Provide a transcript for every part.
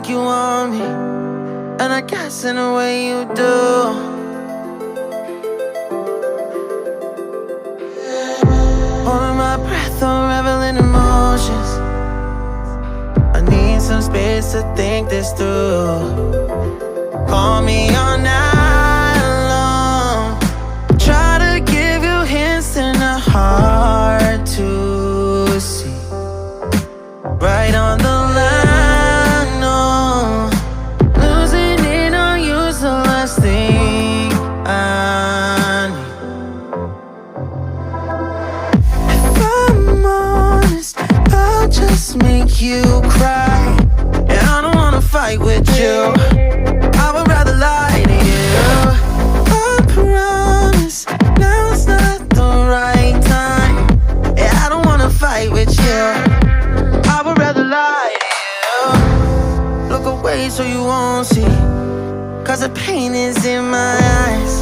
like you want me, and I guess in a way you do. Holding my breath, unraveling emotions. I need some space to think this through. Call me all night long. Try to give you hints and a hard to see. Right on the line, no. Losing it on you's the last thing I need. If I'm honest, I'll just make you cry. And I don't wanna fight with you. I would rather lie to you. I promise, now's not the right time. Yeah, I don't wanna fight with you. I would rather lie to you. Look away so you won't see, 'cause the pain is in my eyes.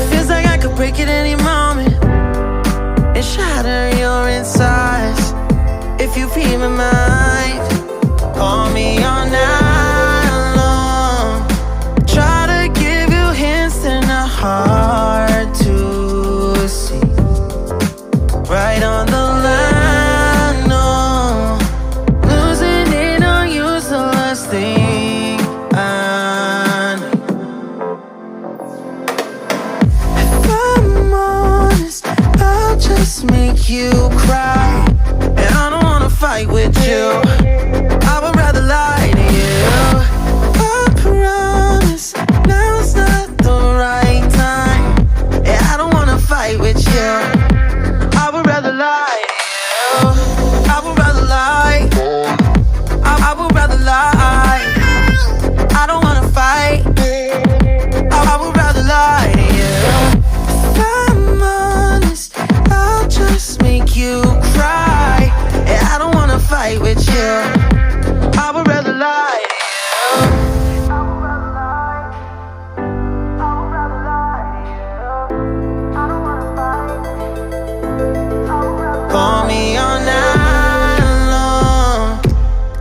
Feels like I could break at any moment and shatter your insides. If you feel my mind, call me all night long. Try to give you hints and a hard to see. Right on the line, no. Losing it on you's the last thing I need. If I'm honest, I'll just make you cry. And I don't wanna fight with you. I would rather lie to you. I promise, now's not the right time. Yeah, I don't wanna fight with you. I would rather lie to you. I would rather lie. I would rather lie. I don't wanna fight. I would rather lie to you. If I'm honest, I'll just make you cry. Yeah, I don't wanna fight with you. I would rather lie to you. I would rather lie. I would rather lie to you. I don't wanna fight. I would rather call me all night long.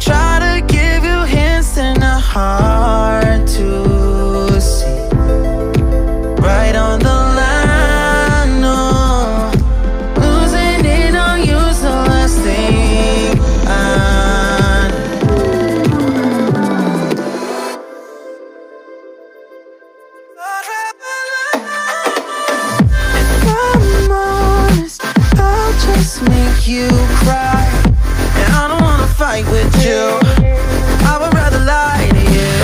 Try to give you hints and a hard to see. Right on the line, no. Losing it on you's the last thing I need. If I'm honest, I'll just make you cry. And I don't wanna fight with you. I would rather lie to you.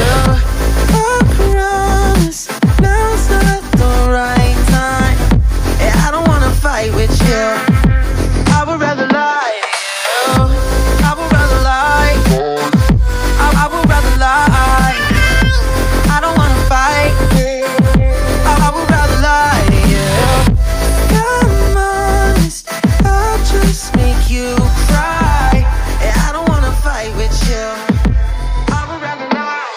I promise, now's not the right time. Yeah, I don't wanna fight with you. I would rather lie to you. I would rather lie. I would rather lie. I don't wanna fight. I would rather lie to you. If I'm honest, I'll just make you cry. Yeah, I don't wanna fight with you. I would rather lie.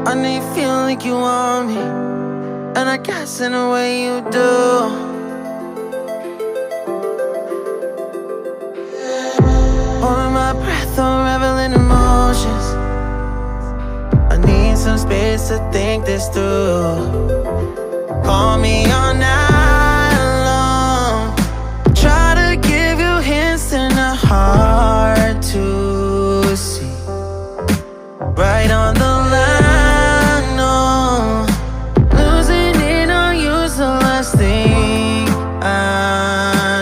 I know you feel like you want me, and I guess in a way you do. Holding my breath, unraveling emotions. I need some space to think this through. Call me all night long. Try to give you hints and a hard to see. Right on the line, no. Losing it on you's the last thing I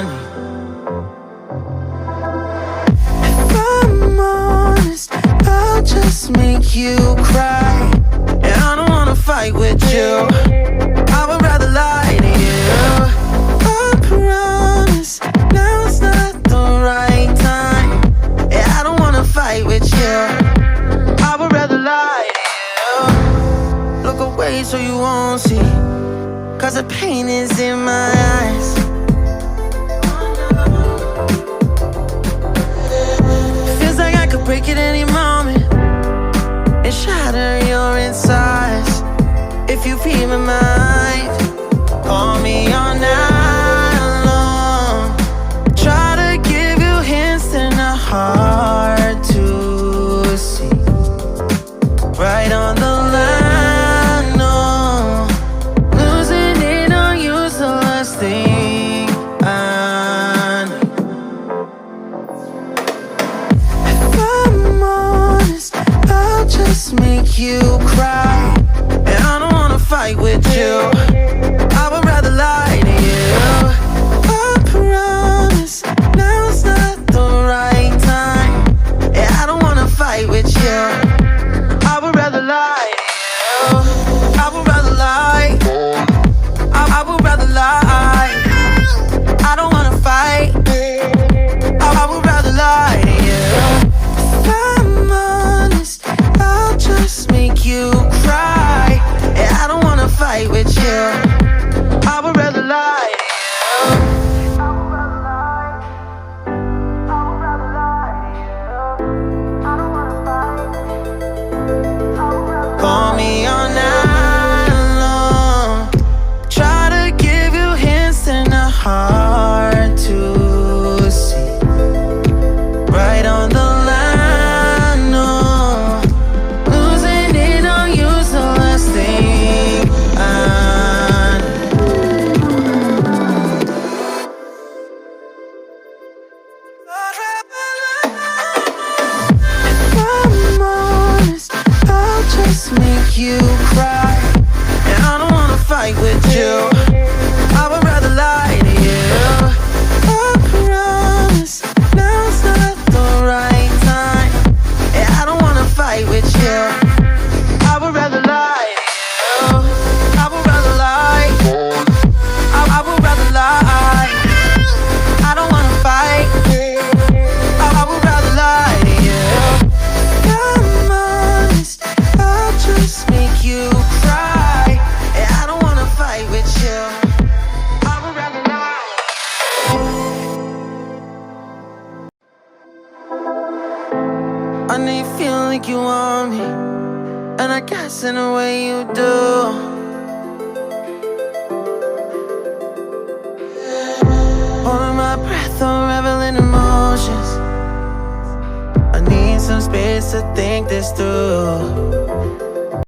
need. If I'm honest, I'll just make you cry. And I don't wanna fight with you. I would rather lie to you. I promise, now's not the right time. Yeah, I don't wanna fight with you. I would rather lie to you. Look away so you won't see, 'cause the pain is in my eyes. Feels like I could break at any moment and shatter your insides. If you feel my mind, call me just make you cry. And I don't wanna fight with you, I would rather lie to you. I promise now's not the right time. And I don't wanna fight with you, I would rather lie to you. I would rather lie, I would rather lie. I don't wanna fight, I would rather lie to you. If I'm honest, I'll just make you cry. And I don't wanna fight with you, I would rather lie to you. Call me all night long, try to give you hints that are hard to see. Right on the line, no, losing it on you's the last thing I If I'm honest, I'll just make you cry. And I don't wanna fight with you, I would rather lie to you. I promise now's not the right time. And I don't wanna fight with you, I would rather lie to you. I would rather lie, I would rather lie. I don't wanna fight, I would rather lie to you. I'm honest, I'll just make you cry. And I don't wanna fight with you, I would rather lie. I know you feel like you want me, and I guess in a way you do. Holding my breath, unraveling emotions. I need some space to think this through.